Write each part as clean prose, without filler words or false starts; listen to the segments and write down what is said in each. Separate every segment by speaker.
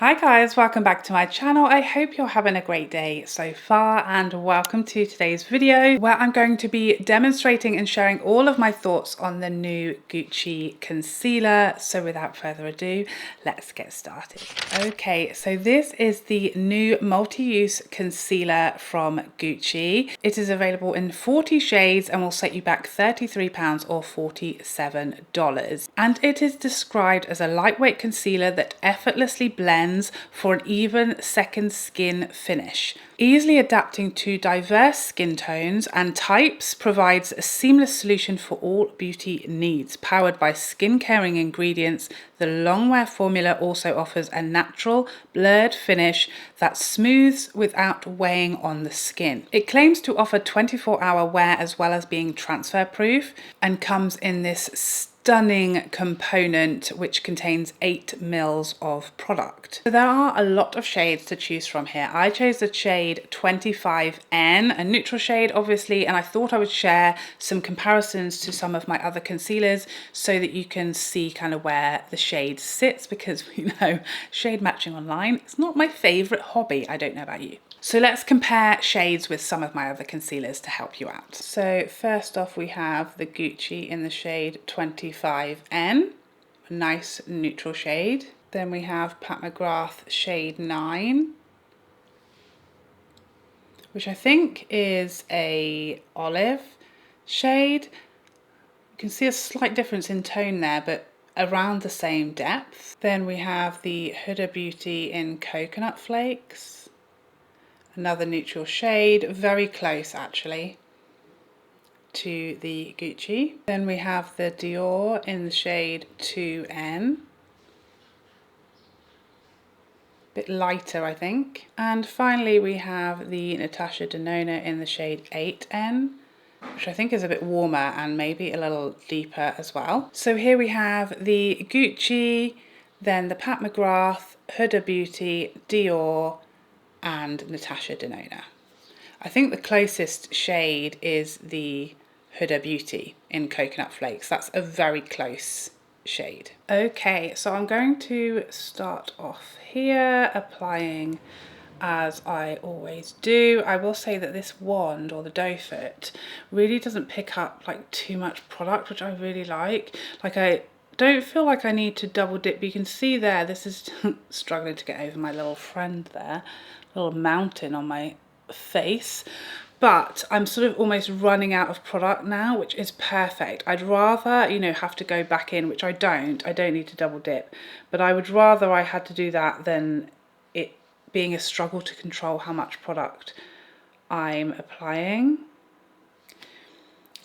Speaker 1: Hi guys, welcome back to my channel. I hope you're having a great day so far and welcome to today's video where I'm going to be demonstrating and sharing all of my thoughts on the new Gucci concealer. So without further ado, let's get started. Okay, so this is the new multi-use concealer from Gucci. It is available in 40 shades and will set you back £33 or $47. And it is described as a lightweight concealer that effortlessly blends for an even second skin finish. Easily adapting to diverse skin tones and types, provides a seamless solution for all beauty needs. Powered by skin caring ingredients, the longwear formula also offers a natural blurred finish that smooths without weighing on the skin. It claims to offer 24-hour wear as well as being transfer proof and comes in this stunning component which contains 8 mils of product. So there are a lot of shades to choose from here. I chose the shade 25N, a neutral shade obviously, and I thought I would share some comparisons to some of my other concealers so that you can see kind of where the shade sits, because you know, shade matching online is not my favorite hobby. I don't know about you. So let's compare shades with some of my other concealers to help you out. So first off, we have the Gucci in the shade 25N, a nice neutral shade. Then we have Pat McGrath shade 9, which I think is a olive shade. You can see a slight difference in tone there, but around the same depth. Then we have the Huda Beauty in Coconut Flakes. Another neutral shade, very close actually to the Gucci. Then we have the Dior in the shade 2N. Bit lighter, I think. And finally we have the Natasha Denona in the shade 8N, which I think is a bit warmer and maybe a little deeper as well. So here we have the Gucci, then the Pat McGrath, Huda Beauty, Dior, and Natasha Denona. I think the closest shade is the Huda Beauty in Coconut Flakes. That's a very close shade. Okay, so I'm going to start off here applying as I always do. I will say that this wand, or the doe foot, really doesn't pick up like too much product, which I really like. Like, I don't feel like I need to double dip. You can see there, this is struggling to get over my little friend there, little mountain on my face, but I'm sort of almost running out of product now, which is perfect. I'd rather, you know, have to go back in, which I don't need to double dip, but I would rather I had to do that than it being a struggle to control how much product I'm applying.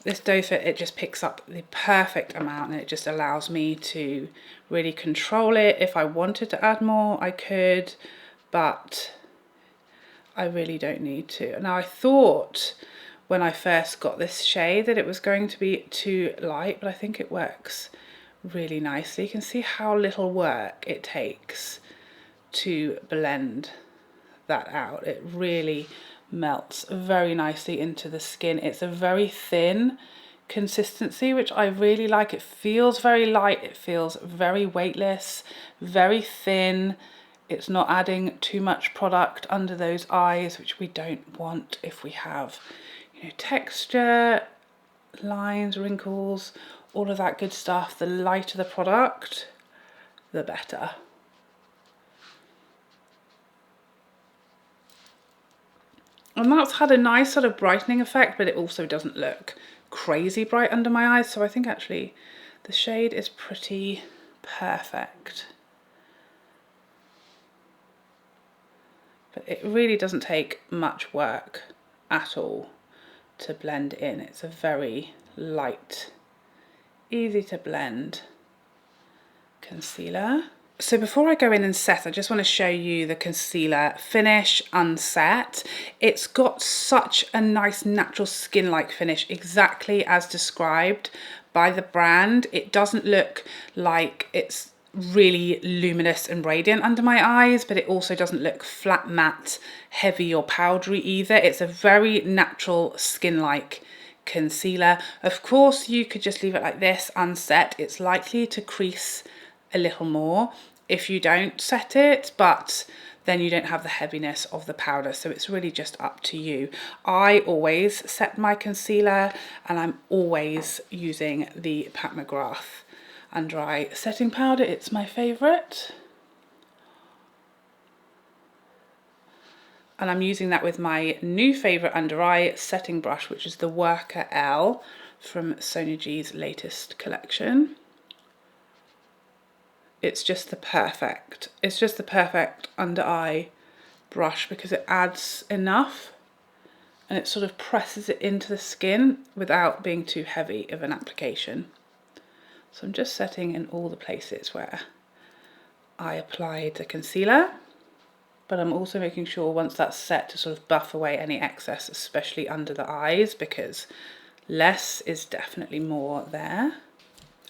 Speaker 1: This doe foot, it just picks up the perfect amount and it just allows me to really control it. If I wanted to add more, I could, but I really don't need to. Now, I thought when I first got this shade that it was going to be too light, but I think it works really nicely. You can see how little work it takes to blend that out. It really melts very nicely into the skin. It's a very thin consistency, which I really like. It feels very light, it feels very weightless, very thin. It's not adding too much product under those eyes, which we don't want if we have, you know, texture, lines, wrinkles, all of that good stuff. The lighter the product, the better. And that's had a nice sort of brightening effect, but it also doesn't look crazy bright under my eyes. So I think actually the shade is pretty perfect. But it really doesn't take much work at all to blend in. It's a very light, easy to blend concealer. So before I go in and set, I just want to show you the concealer finish unset. It's got such a nice natural skin-like finish, exactly as described by the brand. It doesn't look like it's really luminous and radiant under my eyes, but it also doesn't look flat matte, heavy or powdery either. It's a very natural skin-like concealer. Of course, you could just leave it like this unset. It's likely to crease a little more. if you don't set it, but then you don't have the heaviness of the powder, so it's really just up to you. I always set my concealer, and I'm always using the Pat McGrath Under Eye Setting Powder. It's my favourite. And I'm using that with my new favourite under eye setting brush, which is the Worker L from Sonia G's latest collection. It's just the perfect under eye brush because it adds enough and it sort of presses it into the skin without being too heavy of an application. So I'm just setting in all the places where I applied the concealer. But I'm also making sure once that's set to sort of buff away any excess, especially under the eyes, because less is definitely more there.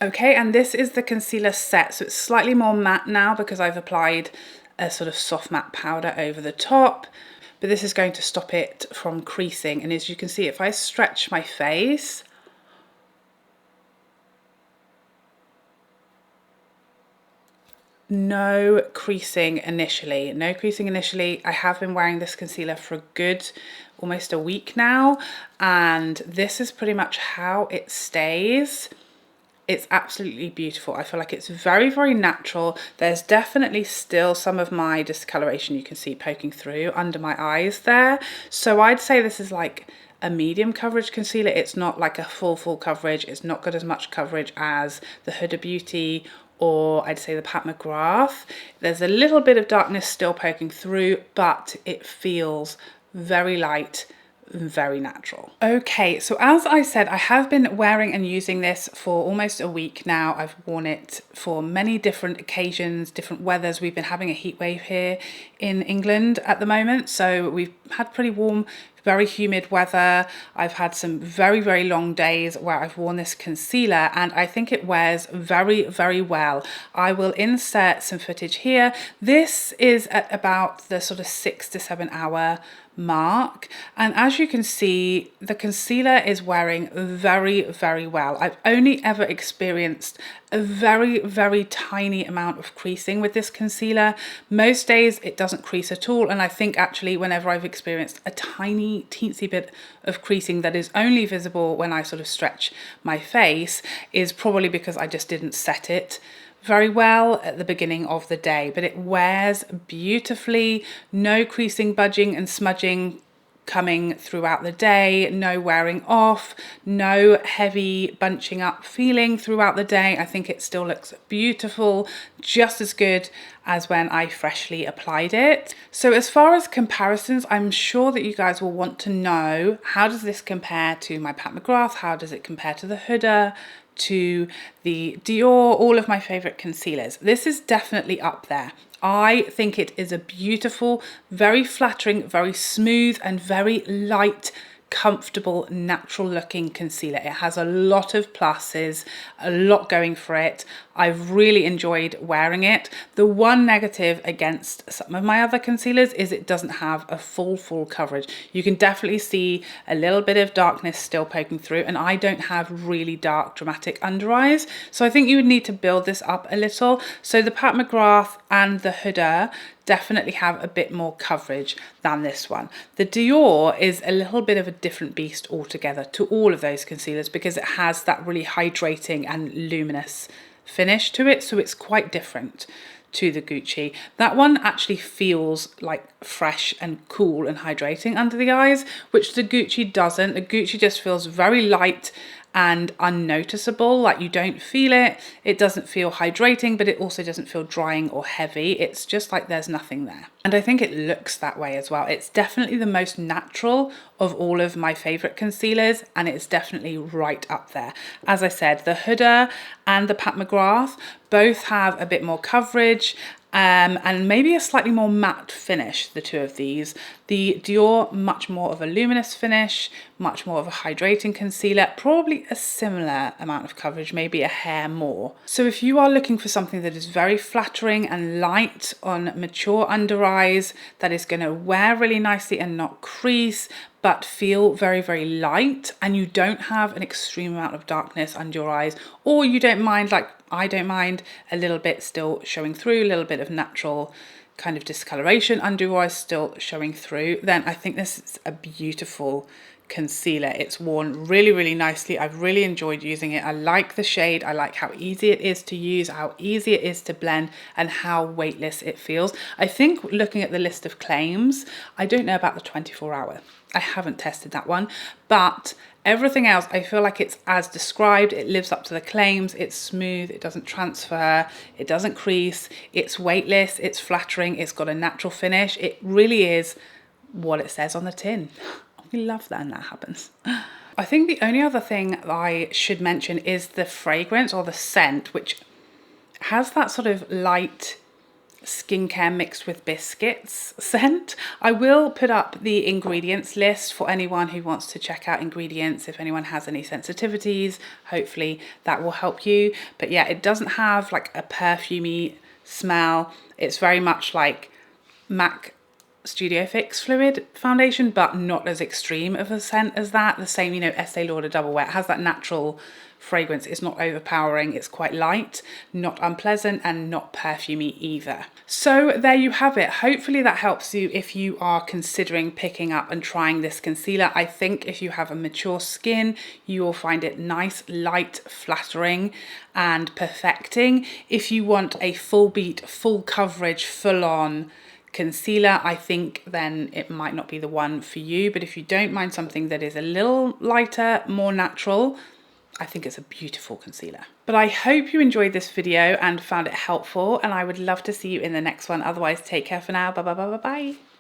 Speaker 1: Okay, and this is the concealer set. So it's slightly more matte now because I've applied a sort of soft matte powder over the top, but this is going to stop it from creasing. And as you can see, if I stretch my face, no creasing initially. I have been wearing this concealer for a good almost a week now, and this is pretty much how it stays. It's absolutely beautiful. I feel like it's very, very natural. There's definitely still some of my discoloration you can see poking through under my eyes there. So I'd say this is like a medium coverage concealer. It's not like a full coverage. It's not got as much coverage as the Huda Beauty or I'd say the Pat McGrath. There's a little bit of darkness still poking through, but it feels very light, very natural. Okay, so as I said, I have been wearing and using this for almost a week now. I've worn it for many different occasions, different weathers. We've been having a heat wave here in England at the moment, so we've had pretty warm, very humid weather. I've had some very, very long days where I've worn this concealer, and I think it wears very, very well. I will insert some footage here. This is at about the sort of 6 to 7 hour mark, and as you can see, the concealer is wearing very, very well. I've only ever experienced a very, very tiny amount of creasing with this concealer. Most days it doesn't crease at all, and I think actually whenever I've experienced a tiny teensy bit of creasing that is only visible when I sort of stretch my face is probably because I just didn't set it very well at the beginning of the day. But it wears beautifully, no creasing, budging and smudging coming throughout the day, no wearing off, no heavy bunching up feeling throughout the day. I think it still looks beautiful, just as good as when I freshly applied it. So as far as comparisons, I'm sure that you guys will want to know, how does this compare to my Pat McGrath? How does it compare to the Huda, to the Dior, all of my favorite concealers? This is definitely up there. I think it is a beautiful, very flattering, very smooth and very light, comfortable, natural looking concealer. It has a lot of pluses, a lot going for it. I've really enjoyed wearing it. The one negative against some of my other concealers is it doesn't have a full coverage. You can definitely see a little bit of darkness still poking through, and I don't have really dark dramatic under eyes, so I think you would need to build this up a little. So the Pat McGrath and the Huda definitely have a bit more coverage than this one. The Dior is a little bit of a different beast altogether to all of those concealers because it has that really hydrating and luminous finish to it, so it's quite different to the Gucci. That one actually feels like fresh and cool and hydrating under the eyes, which the Gucci doesn't. The Gucci just feels very light and unnoticeable, like you don't feel it. It doesn't feel hydrating, but it also doesn't feel drying or heavy. It's just like there's nothing there. And I think it looks that way as well. It's definitely the most natural of all of my favorite concealers, and it's definitely right up there. As I said, the Huda and the Pat McGrath both have a bit more coverage, and maybe a slightly more matte finish, the two of these. The Dior, much more of a luminous finish, much more of a hydrating concealer, probably a similar amount of coverage, maybe a hair more. So if you are looking for something that is very flattering and light on mature under eyes, that is going to wear really nicely and not crease, but feel very, very light, and you don't have an extreme amount of darkness under your eyes, or you don't mind, like I don't mind a little bit still showing through, a little bit of natural kind of discoloration under eyes still showing through, then I think this is a beautiful concealer. It's worn really, really nicely. I've really enjoyed using it. I like the shade. I like how easy it is to use, how easy it is to blend, and how weightless it feels. I think looking at the list of claims, I don't know about the 24-hour. I haven't tested that one, but everything else, I feel like it's as described. It lives up to the claims. It's smooth. It doesn't transfer. It doesn't crease. It's weightless. It's flattering. It's got a natural finish. It really is what it says on the tin. We love that when that happens. I think the only other thing I should mention is the fragrance or the scent, which has that sort of light skincare mixed with biscuits scent. I will put up the ingredients list for anyone who wants to check out ingredients. If anyone has any sensitivities, hopefully that will help you. But yeah, it doesn't have like a perfumey smell. It's very much like MAC Studio Fix Fluid foundation, but not as extreme of a scent as that. The same, you know, Estee Lauder Double Wear. It has that natural fragrance. It's not overpowering. It's quite light, not unpleasant, and not perfumey either. So there you have it. Hopefully that helps you if you are considering picking up and trying this concealer. I think if you have a mature skin, you will find it nice, light, flattering, and perfecting. If you want a full beat, full coverage, full on concealer, I think then it might not be the one for you. But if you don't mind something that is a little lighter, more natural, I think it's a beautiful concealer. But I hope you enjoyed this video and found it helpful, and I would love to see you in the next one. Otherwise, take care for now. Bye bye bye bye bye.